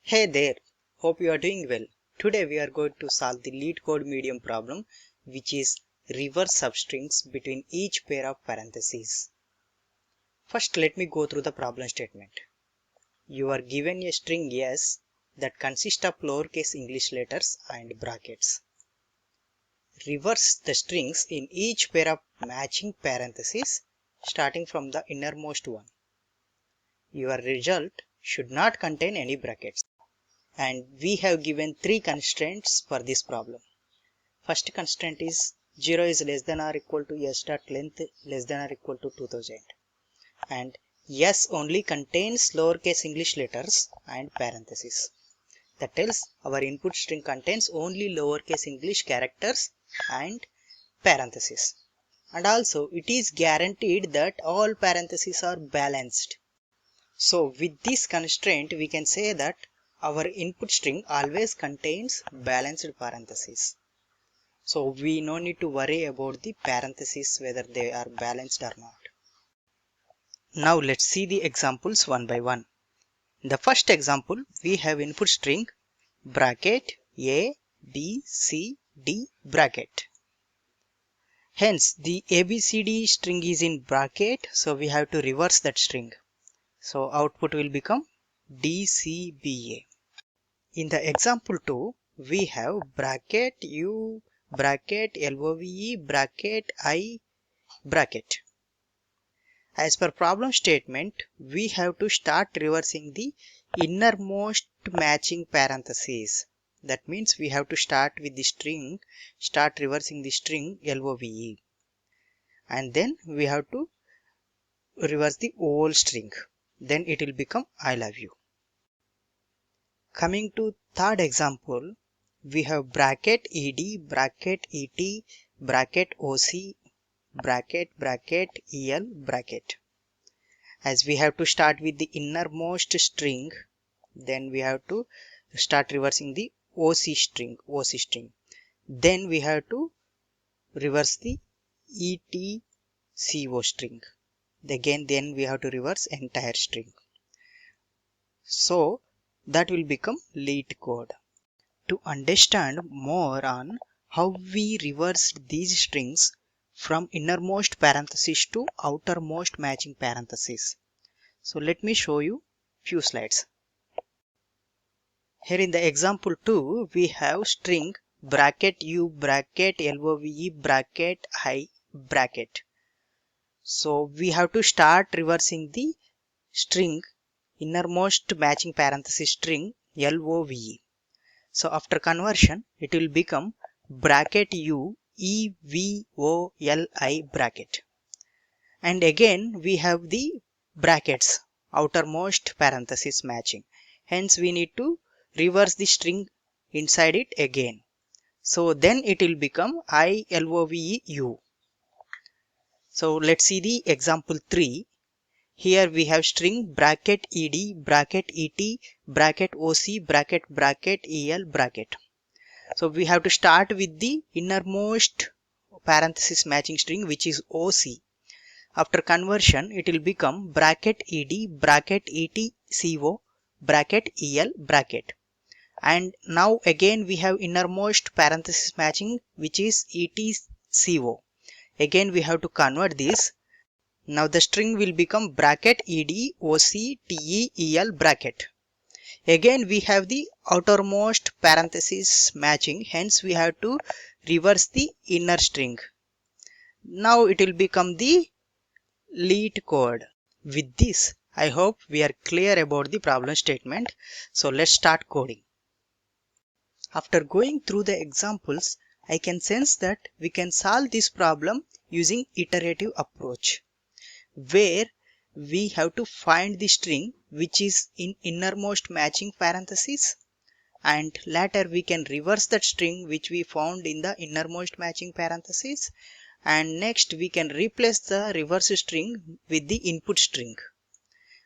Hey there, hope you are doing well. Today we are going to solve the LeetCode medium problem, which is reverse substrings between each pair of parentheses. First, let me go through the problem statement. You are given a string S that consists of lowercase English letters and brackets. Reverse the strings in each pair of matching parentheses starting from the innermost one. Your result should not contain any brackets. And we have given three constraints for this problem. First constraint is 0 is less than or equal to s dot length less than or equal to 2000, and s only contains lowercase English letters and parentheses. That tells our input string contains only lowercase English characters and parentheses. And also it is guaranteed that all parentheses are balanced. So with this constraint we can say that our input string always contains balanced parentheses. So we no need to worry about the parentheses whether they are balanced or not. Now let's see the examples one by one. In the first example we have input string bracket A, B, C, D bracket. Hence the ABCD string is in bracket, so we have to reverse that string. So output will become DCBA. In the example 2, we have bracket U, bracket LOVE, bracket I, bracket. As per problem statement, we have to start reversing the innermost matching parentheses. That means we have to start with the string, start reversing the string LOVE. And then we have to reverse the whole string. Then it will become I love you. Coming to third example, we have bracket ed, bracket et, bracket oc, bracket el, bracket. As we have to start with the innermost string, then we have to start reversing the oc string. Then we have to reverse the etco string. Again, then we have to reverse entire string. So that will become LeetCode. To understand more on how we reversed these strings from innermost parenthesis to outermost matching parenthesis. So let me show you few slides. Here in the example 2, we have string bracket U, bracket LOVE, bracket I, bracket. So we have to start reversing the string innermost matching parenthesis string LOVE. So after conversion, it will become bracket U EVOLI bracket. And again we have the brackets outermost parenthesis matching. Hence we need to reverse the string inside it again. So then it will become ILOVEU. So let's see the example 3. Here we have string bracket ed, bracket et, bracket oc, bracket el, bracket. So we have to start with the innermost parenthesis matching string, which is OC. After conversion, it will become bracket ed, bracket etco, bracket el, bracket. And now again we have innermost parenthesis matching, which is etco. Again we have to convert this. Now the string will become bracket ed, oc, tel, bracket. Again we have the outermost parenthesis matching, hence we have to reverse the inner string. Now it will become the LeetCode. With this, I hope we are clear about the problem statement. So let's start coding. After going through the examples, I can sense that we can solve this problem using iterative approach, where we have to find the string which is in innermost matching parenthesis, and later we can reverse that string which we found in the innermost matching parenthesis, and next we can replace the reverse string with the input string.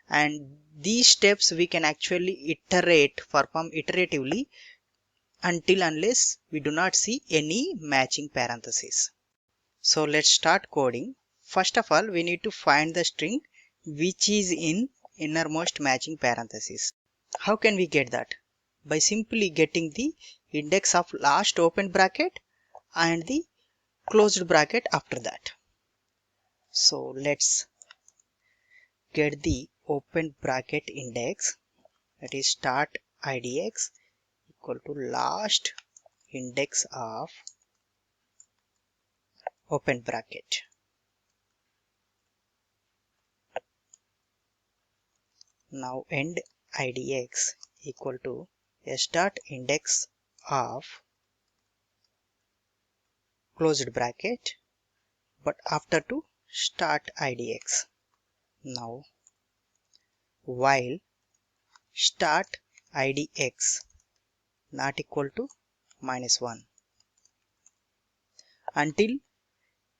And these steps we can actually perform iteratively until unless we do not see any matching parenthesis. So let's start coding. First of all, we need to find the string which is in innermost matching parenthesis. How can we get that? by simply getting the index of last open bracket and the closed bracket after that. So let's get the open bracket index, that is start idx equal to last index of open bracket. Now end idx equal to s dot index of closed bracket but after to start idx. Now while start idx not equal to -1 until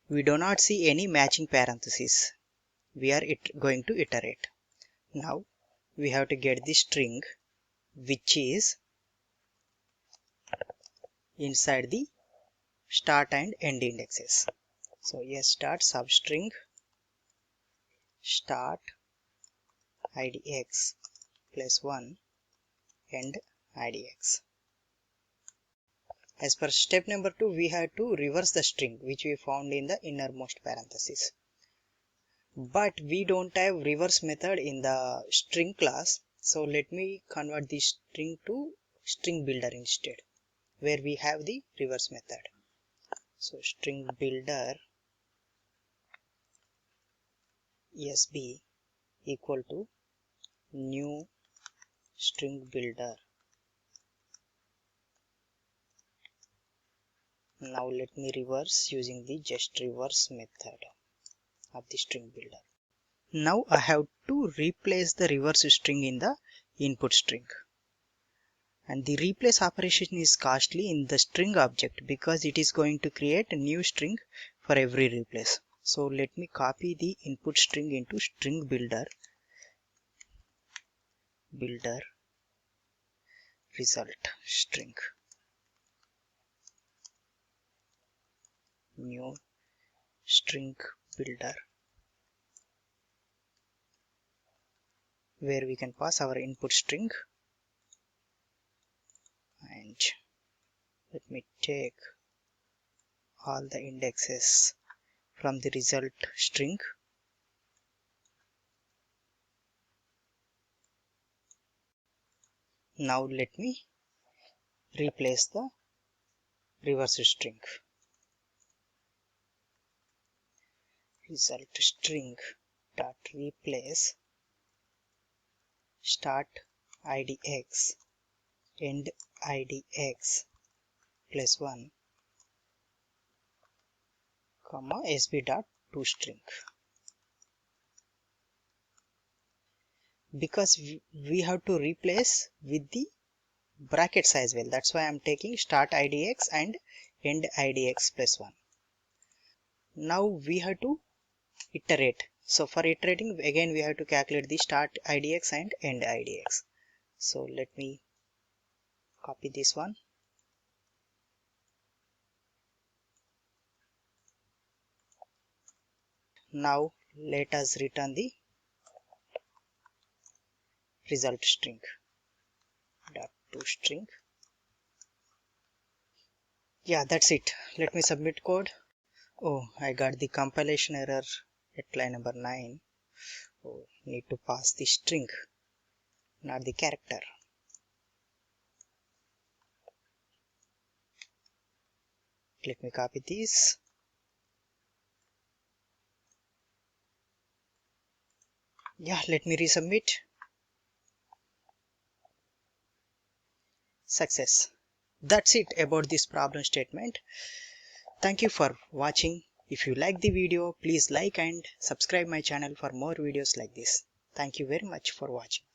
we do not see any matching parentheses, we are going to iterate. Now we have to get the string which is inside the start and end indexes. So s start substring start idx plus 1 end idx. As per step number 2, we have to reverse the string which we found in the innermost parenthesis. But we don't have reverse method in the string class. So let me convert the string to string builder instead, where we have the reverse method. So string builder sb equal to new string builder. Now let me reverse using the just reverse method of the string builder. Now I have to replace the reverse string in the input string. And the replace operation is costly in the string object because it is going to create a new string for every replace. So let me copy the input string into string builder result string new string builder, where we can pass our input string, and let me take all the indexes from the result string. Now let me replace the reverse string. Result string dot replace start idx end idx plus 1 comma sb dot toString. Because we have to replace with the brackets as well, that's why I'm taking start idx and end idx plus 1. Now we have to iterate. So for iterating again we have to calculate the start idx and end idx. So let me copy this one. Now let us return the result string dot toString. Yeah, that's it. Let me submit code. Oh, I got the compilation error at line number 9. Oh, need to pass the string, not the character. Let me copy this. Yeah, let me resubmit. Success. That's it about this problem statement. Thank you for watching. If you like the video, please like and subscribe my channel for more videos like this. Thank you very much for watching.